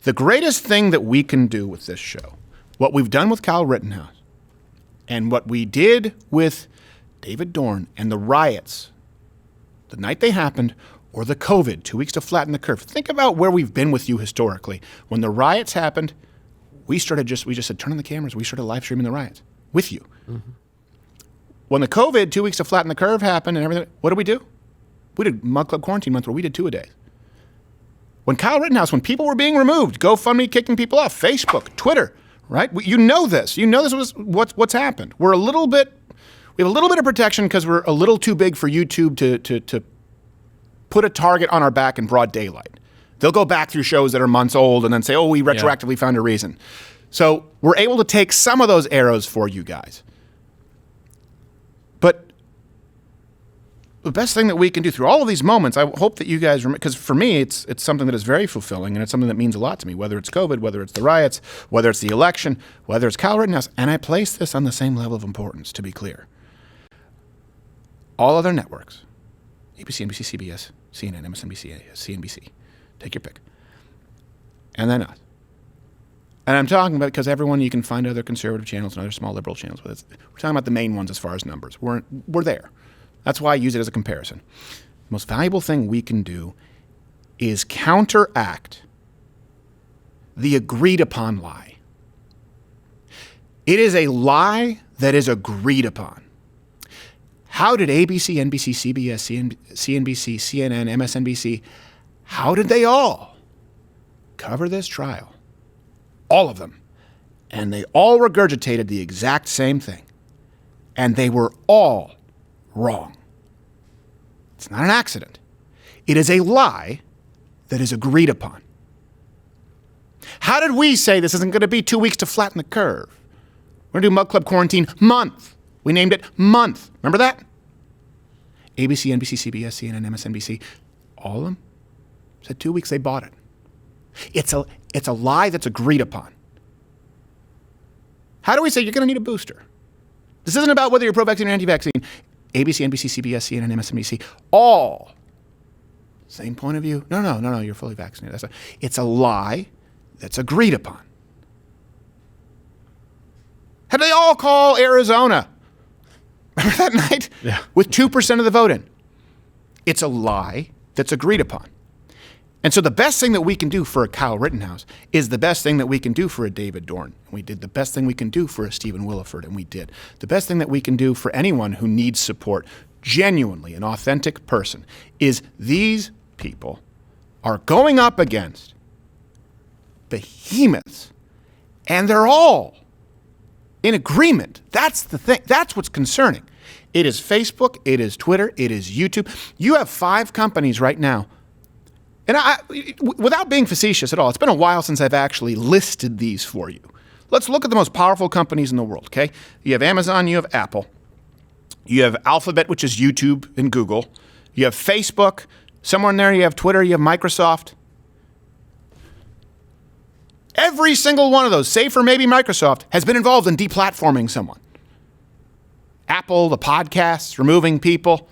The greatest thing that we can do with this show, what we've done with Kyle Rittenhouse, and what we did with David Dorn and the riots, the night they happened, or the COVID, 2 weeks to flatten the curve. Think about where we've been with you historically. When the riots happened, we just said, turn on the cameras. We started live streaming the riots with you. Mm-hmm. When the COVID, 2 weeks to flatten the curve happened and everything, what did we do? We did Mug Club Quarantine Month where we did 2 a day. When Kyle Rittenhouse, when people were being removed, GoFundMe kicking people off, Facebook, Twitter, right? You know this. You know this was what's happened. We have a little bit of protection because we're a little too big for YouTube to put a target on our back in broad daylight. They'll go back through shows that are months old and then say, oh, we retroactively found a reason. So we're able to take some of those arrows for you guys. But the best thing that we can do through all of these moments, I hope that you guys remember, because for me, it's something that is very fulfilling and it's something that means a lot to me, whether it's COVID, whether it's the riots, whether it's the election, whether it's Kyle Rittenhouse. And I place this on the same level of importance, to be clear. All other networks, ABC, NBC, CBS, CNN, MSNBC, CNBC, take your pick. And then us. And I'm talking about because everyone, you can find other conservative channels and other small liberal channels. But we're talking about the main ones as far as numbers. We're there. That's why I use it as a comparison. The most valuable thing we can do is counteract the agreed upon lie. It is a lie that is agreed upon. How did ABC, NBC, CBS, CNBC, CNN, MSNBC, how did they all cover this trial? All of them. And they all regurgitated the exact same thing. And they were all wrong. It's not an accident. It is a lie that is agreed upon. How did we say this isn't going to be 2 weeks to flatten the curve? We're going to do Mug Club Quarantine Month. We named it Month. Remember that? ABC, NBC, CBS, CNN, MSNBC, all of them said 2 weeks they bought it. It's a lie that's agreed upon. How do we say you're going to need a booster? This isn't about whether you're pro-vaccine or anti-vaccine. ABC, NBC, CBS, CNN, MSNBC, all same point of view. No, you're fully vaccinated. It's a lie that's agreed upon. How do they all call Arizona? Remember that night? Yeah. With 2% of the vote in. It's a lie that's agreed upon. And so the best thing that we can do for a Kyle Rittenhouse is the best thing that we can do for a David Dorn. And we did the best thing we can do for a Stephen Williford, and we did. The best thing that we can do for anyone who needs support, genuinely an authentic person, is these people are going up against behemoths, and they're all in agreement. That's the thing. That's what's concerning. It is Facebook, it is Twitter, it is YouTube. You have 5 companies right now. And without being facetious at all, it's been a while since I've actually listed these for you. Let's look at the most powerful companies in the world, okay? You have Amazon, you have Apple. You have Alphabet, which is YouTube and Google. You have Facebook. Somewhere in there you have Twitter, you have Microsoft. Every single one of those, save for maybe Microsoft, has been involved in deplatforming someone. Apple, the podcasts, removing people.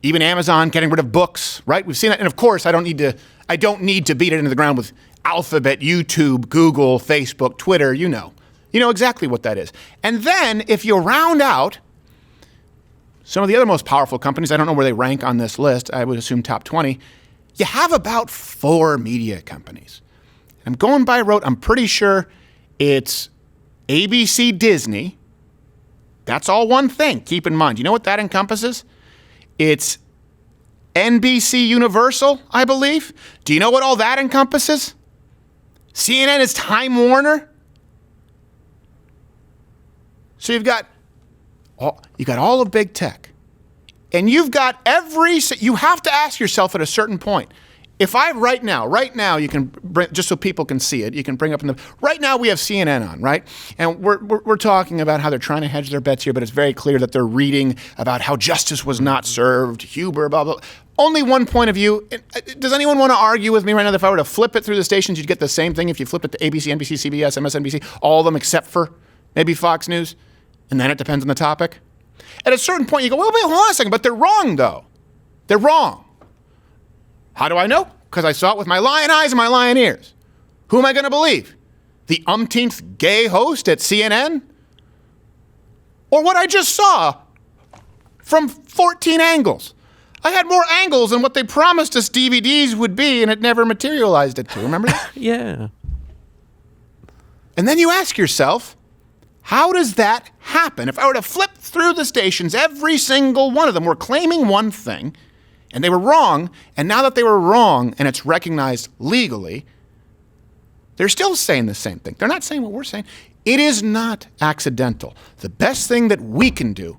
Even Amazon getting rid of books, right? We've seen that. And of course, I don't need to beat it into the ground with Alphabet, YouTube, Google, Facebook, Twitter, you know. You know exactly what that is. And then if you round out some of the other most powerful companies, I don't know where they rank on this list, I would assume top 20, you have about 4 media companies. I'm going by rote. I'm pretty sure it's ABC Disney. That's all one thing. Keep in mind. You know what that encompasses? It's NBC Universal, I believe. Do you know what all that encompasses? CNN is Time Warner. So you've got all of big tech. And you've got you have to ask yourself at a certain point, if I right now, you can bring, just so people can see it, you can bring up right now we have CNN on, right? And we're talking about how they're trying to hedge their bets here, but it's very clear that they're reading about how justice was not served, Huber, blah, blah. Only one point of view. Does anyone want to argue with me right now that if I were to flip it through the stations, you'd get the same thing if you flip it to ABC, NBC, CBS, MSNBC, all of them except for maybe Fox News? And then it depends on the topic. At a certain point, you go, well, wait, hold on a second, but they're wrong, though. They're wrong. How do I know? Because I saw it with my lion eyes and my lion ears. Who am I going to believe? The umpteenth gay host at CNN? Or what I just saw from 14 angles? I had more angles than what they promised us DVDs would be, and it never materialized it to. Remember that? Yeah. And then you ask yourself, how does that happen? If I were to flip through the stations, every single one of them were claiming one thing, and they were wrong, and now that they were wrong and it's recognized legally, they're still saying the same thing. They're not saying what we're saying. It is not accidental. The best thing that we can do,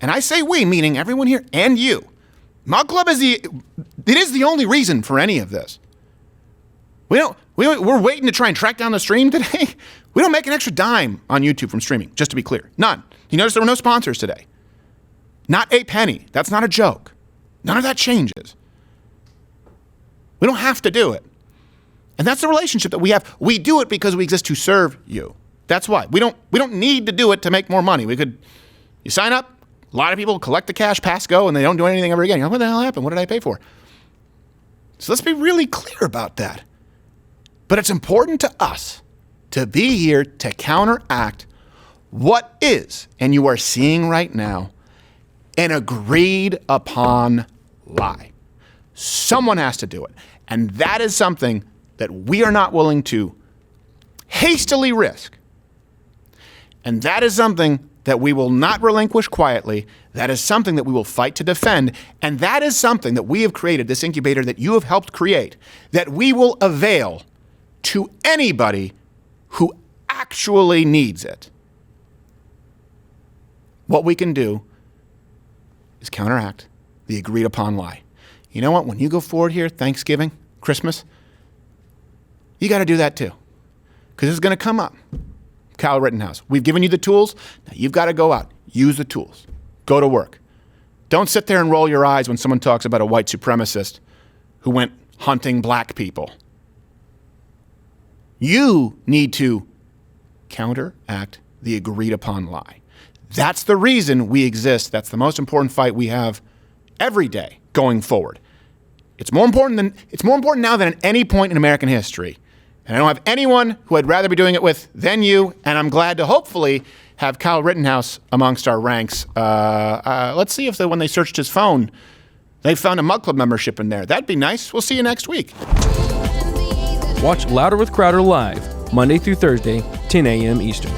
and I say we, meaning everyone here and you, Mug Club is the only reason for any of this. We're waiting to try and track down the stream today. We don't make an extra dime on YouTube from streaming, just to be clear. None. You notice there were no sponsors today. Not a penny. That's not a joke. None of that changes. We don't have to do it. And that's the relationship that we have. We do it because we exist to serve you. That's why. We don't need to do it to make more money. You sign up, a lot of people collect the cash, pass go, and they don't do anything ever again. You're like, what the hell happened? What did I pay for? So let's be really clear about that. But it's important to us to be here to counteract what is, and you are seeing right now, an agreed upon lie. Someone has to do it. And that is something that we are not willing to hastily risk. And that is something that we will not relinquish quietly. That is something that we will fight to defend. And that is something that we have created, this incubator that you have helped create, that we will avail to anybody who actually needs it. What we can do is counteract the agreed upon lie. You know what? When you go forward here, Thanksgiving, Christmas, you got to do that too. Because it's going to come up. Kyle Rittenhouse, we've given you the tools. Now you've got to go out. Use the tools. Go to work. Don't sit there and roll your eyes when someone talks about a white supremacist who went hunting black people. You need to counteract the agreed upon lie. That's the reason we exist. That's the most important fight we have every day going forward. It's more important now than at any point in American history. And I don't have anyone who I'd rather be doing it with than you. And I'm glad to hopefully have Kyle Rittenhouse amongst our ranks. Let's see if when they searched his phone, they found a Mug Club membership in there. That'd be nice. We'll see you next week. Watch Louder with Crowder live, Monday through Thursday, 10 a.m. Eastern.